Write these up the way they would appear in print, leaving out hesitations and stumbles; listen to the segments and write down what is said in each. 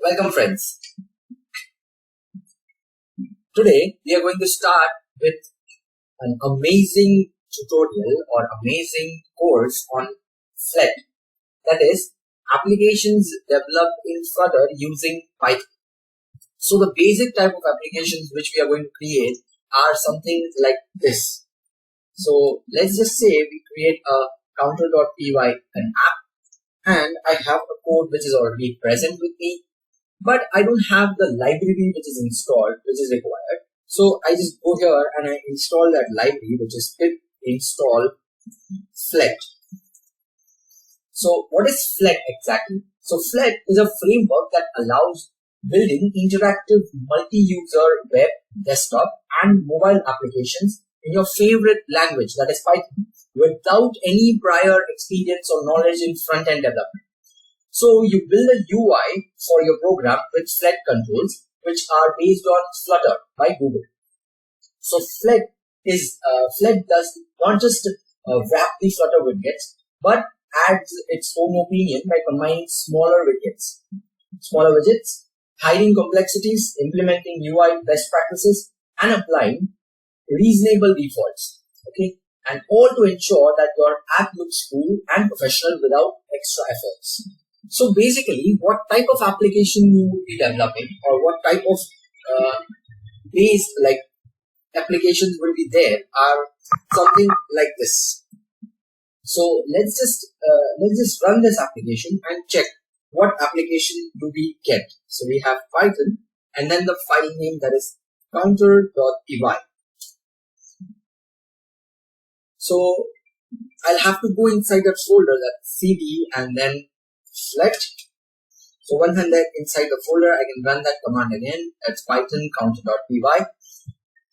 Welcome friends. Today we are going to start with an amazing tutorial or amazing course on Flet, that is applications developed in Flutter using Python. So the basic type of applications which we are going to create are something like this. So let's just say we create a counter.py an app, and I have a code which is already present with me, but I don't have the library which is installed, which is required. So I just go here and I install that library, which is pip install Flet. So what is Flet exactly? So Flet is a framework that allows building interactive multi-user web, desktop and mobile applications in your favorite language, that is Python, without any prior experience or knowledge in front-end development. So you build a UI for your program with Flet controls, which are based on Flutter by Google. So Flet does not just wrap the Flutter widgets, but adds its own opinion by combining smaller widgets, hiding complexities, implementing UI best practices, and applying reasonable defaults. Okay, and all to ensure that your app looks cool and professional without extra efforts. So basically, what type of application you will be developing, or what type of base like applications will be there, are something like this. So let's just run this application and check what application do we get. So we have Python and then the file name, that is counter.py. So I'll have to go inside that folder, that cd, and then Flet. So once I'm there inside the folder, I can run that command again. That's Python counter.py.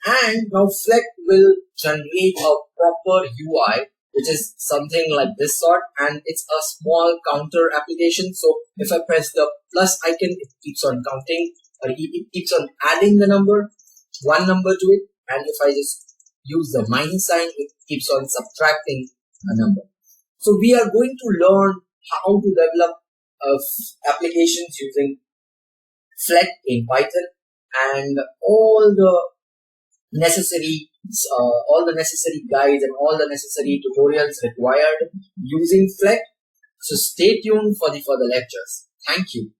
And now Flet will generate a proper UI, which is something like this sort, and it's a small counter application. So if I press the plus icon, it keeps on counting, or it keeps on adding one number to it, and if I just use the minus sign, it keeps on subtracting a number. So we are going to learn how to develop applications using Flet in Python, and all the necessary guides and all the necessary tutorials required using Flet. So stay tuned for the further lectures. Thank you.